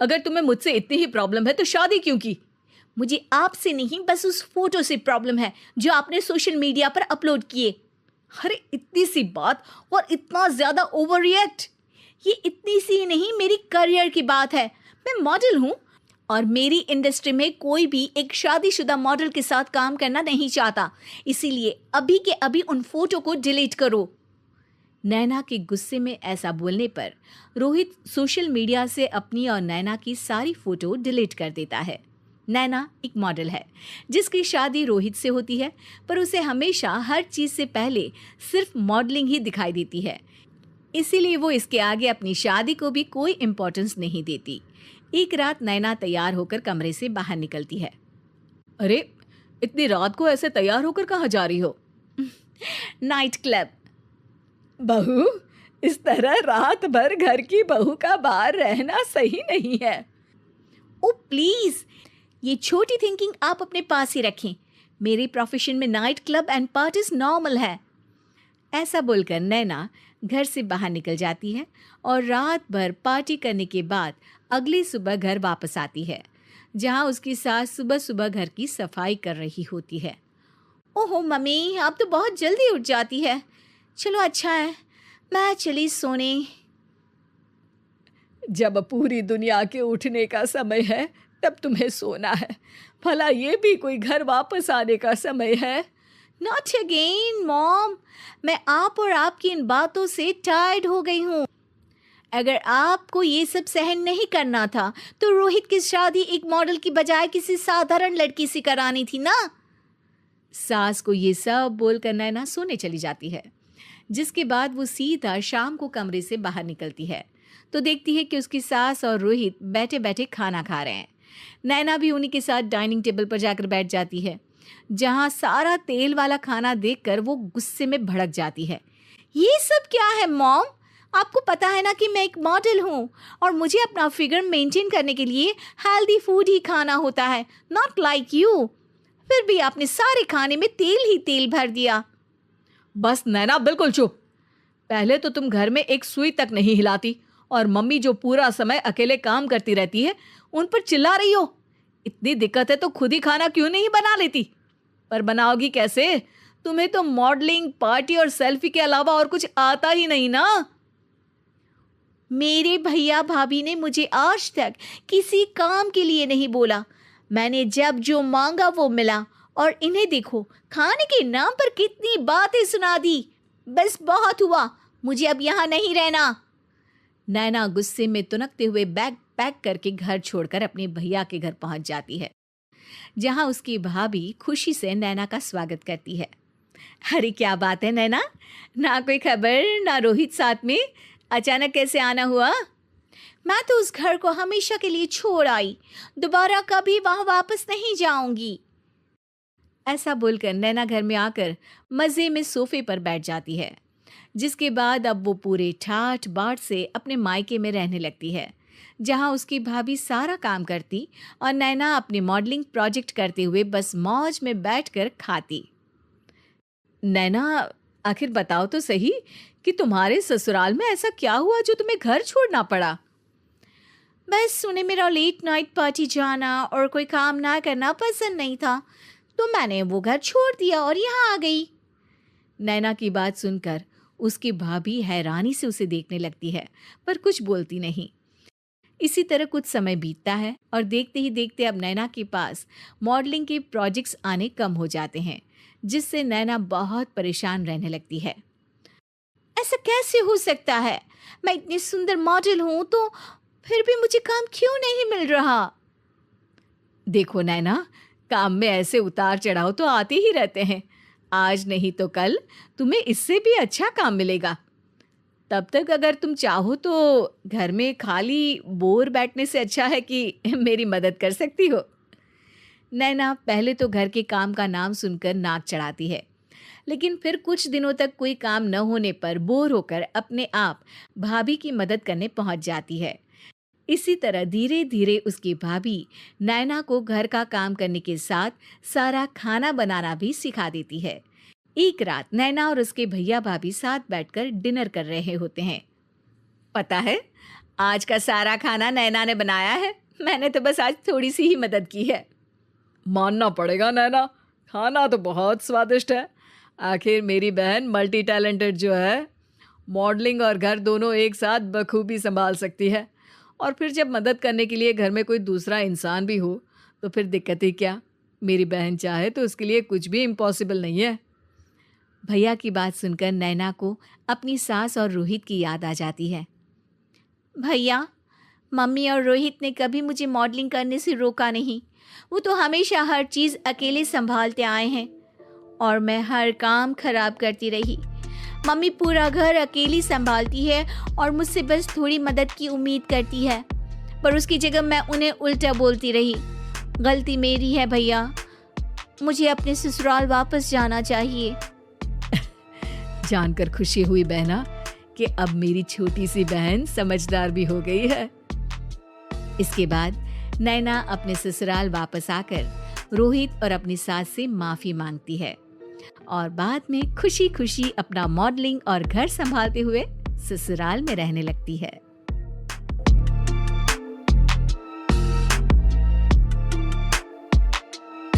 अगर तुम्हें मुझसे इतनी ही प्रॉब्लम है तो शादी क्यों की? मुझे आपसे नहीं, बस उस फोटो से प्रॉब्लम है जो आपने सोशल मीडिया पर अपलोड किए। अरे इतनी सी बात और इतना ज्यादा ओवर रिएक्ट? ये इतनी सी ही नहीं, मेरी करियर की बात है। मैं मॉडल हूँ और मेरी इंडस्ट्री में कोई भी एक शादीशुदा मॉडल के साथ काम करना नहीं चाहता। इसीलिए अभी के अभी उन फोटो को डिलीट करो। नैना के गुस्से में ऐसा बोलने पर रोहित सोशल मीडिया से अपनी और नैना की सारी फोटो डिलीट कर देता है। नैना एक मॉडल है जिसकी शादी रोहित से होती है, पर उसे हमेशा हर चीज से पहले सिर्फ मॉडलिंग ही दिखाई देती है। इसीलिए वो इसके आगे अपनी शादी को भी कोई इम्पोर्टेंस नहीं देती। एक रात नैना तैयार होकर कमरे से बाहर निकलती है। अरे इतनी रात को ऐसे तैयार होकर कहाँ जा रही हो? Night club. बहू, इस तरह रात भर घर की बहू का बाहर रहना सही नहीं है। ओ प्लीज, ये छोटी थिंकिंग आप अपने पास ही रखें। मेरे प्रोफेशन में night club and parties normal है। ऐसा बोलकर नैना घर से बाहर निकल जाती है और रात भर पार्टी करने के बाद अगली सुबह घर वापस आती है, जहां उसकी सास सुबह सुबह घर की सफाई कर रही होती है। ओहो मम्मी, आप तो बहुत जल्दी उठ जाती है। चलो अच्छा है, मैं चली सोने। जब पूरी दुनिया के उठने का समय है तब तुम्हें सोना है। भला ये भी कोई घर वापस आने का समय है? नॉट अगेन मॉम, मैं आप और आपकी इन बातों से टायर्ड हो गई हूँ। अगर आपको ये सब सहन नहीं करना था तो रोहित की शादी एक मॉडल की बजाय किसी साधारण लड़की से करानी थी ना। सास को ये सब बोलकर नैना सोने चली जाती है, जिसके बाद वो सीधा शाम को कमरे से बाहर निकलती है तो देखती है कि उसकी सास और रोहित बैठे बैठे खाना खा रहे हैं। नैना भी उन्हीं के साथ डाइनिंग टेबल पर जाकर बैठ जाती है, जहां सारा तेल वाला खाना देखकर वो गुस्से में भड़क जाती है। ये सब क्या है मॉम? आपको पता है ना कि मैं एक मॉडल हूँ और मुझे अपना फिगर मेंटेन करने के लिए हेल्दी फूड ही खाना होता है, नॉट लाइक यू। फिर भी आपने सारे खाने में तेल ही तेल भर दिया। बस नैना, बिल्कुल चुप। पहले तो तुम घर में एक सुई तक नहीं हिलाती और मम्मी जो पूरा समय अकेले काम करती रहती है उन पर चिल्ला रही हो। इतनी दिक्कत है तो खुद ही खाना क्यों नहीं बना लेती? पर बनाओगी कैसे? तुम्हें तो मॉडलिंग, पार्टी और सेल्फी के अलावा और कुछ आता ही नहीं ना। मेरे भैया भाभी ने मुझे आज तक किसी काम के लिए नहीं बोला। मैंने जब जो मांगा वो मिला और इन्हें देखो, खाने के नाम पर कितनी बातें सुना दी। बस बहुत हुआ, मुझे अब यहाँ नहीं रहना। नैना गुस्से में तुनकते हुए बैग पैक करके घर छोड़कर अपने भैया के घर पहुंच जाती है, जहां उसकी भाभी खुशी से नैना का स्वागत करती है। अरे क्या बात है नैना, ना कोई खबर ना रोहित साथ में, अचानक कैसे आना हुआ? मैं तो उस घर को हमेशा के लिए छोड़ आई, दोबारा कभी वहां वापस नहीं जाऊंगी। ऐसा बोलकर नैना घर में आकर मजे में सोफे पर बैठ जाती है, जिसके बाद अब वो पूरे ठाठ बाट से अपने मायके में रहने लगती है, जहां उसकी भाभी सारा काम करती और नैना अपने मॉडलिंग प्रोजेक्ट करते हुए बस मौज में बैठकर खाती। नैना, आखिर बताओ तो सही कि तुम्हारे ससुराल में ऐसा क्या हुआ जो तुम्हें घर छोड़ना पड़ा? बस उन्हें मेरा लेट नाइट पार्टी जाना और कोई काम ना करना पसंद नहीं था, तो मैंने वो घर छोड़ दिया और यहाँ आ गई। नैना की बात सुनकर उसकी भाभी हैरानी से उसे देखने लगती है, पर कुछ बोलती नहीं। इसी तरह कुछ समय बीतता है और देखते ही देखते अब नैना के पास मॉडलिंग के प्रोजेक्ट्स आने कम हो जाते हैं, जिससे नैना बहुत परेशान रहने लगती है। ऐसा कैसे हो सकता है? मैं इतनी सुंदर मॉडल हूँ तो फिर भी मुझे काम क्यों नहीं मिल रहा? देखो नैना, काम में ऐसे उतार चढ़ाव तो आते ही रहते हैं। आज नहीं तो कल तुम्हें इससे भी अच्छा काम मिलेगा। तब तक अगर तुम चाहो तो घर में खाली बोर बैठने से अच्छा है कि मेरी मदद कर सकती हो। नैना पहले तो घर के काम का नाम सुनकर नाक चढ़ाती है, लेकिन फिर कुछ दिनों तक कोई काम न होने पर बोर होकर अपने आप भाभी की मदद करने पहुंच जाती है। इसी तरह धीरे धीरे उसकी भाभी नैना को घर का काम करने के साथ सारा खाना बनाना भी सिखा देती है। एक रात नैना और उसके भैया भाभी साथ बैठकर डिनर कर रहे होते हैं। पता है, आज का सारा खाना नैना ने बनाया है, मैंने तो बस आज थोड़ी सी ही मदद की है। मानना पड़ेगा नैना, खाना तो बहुत स्वादिष्ट है। आखिर मेरी बहन मल्टी टैलेंटेड जो है, मॉडलिंग और घर दोनों एक साथ बखूबी संभाल सकती है। और फिर जब मदद करने के लिए घर में कोई दूसरा इंसान भी हो तो फिर दिक्कत ही क्या। मेरी बहन चाहे तो उसके लिए कुछ भी इम्पॉसिबल नहीं है। भैया की बात सुनकर नैना को अपनी सास और रोहित की याद आ जाती है। भैया, मम्मी और रोहित ने कभी मुझे मॉडलिंग करने से रोका नहीं। वो तो हमेशा हर चीज़ अकेले संभालते आए हैं और मैं हर काम खराब करती रही। मम्मी पूरा घर अकेली संभालती है और मुझसे बस थोड़ी मदद की उम्मीद करती है, पर उसकी जगह मैं उन्हें उल्टा बोलती रही। गलती मेरी है भैया, मुझे अपने ससुराल वापस जाना चाहिए। जानकर खुशी हुई बहना कि अब मेरी छोटी सी बहन समझदार भी हो गई है। इसके बाद नैना अपने ससुराल वापस आकर रोहित और अपनी सास से माफ़ी मांगती है और बाद में खुशी खुशी अपना मॉडलिंग और घर संभालते हुए ससुराल में रहने लगती है।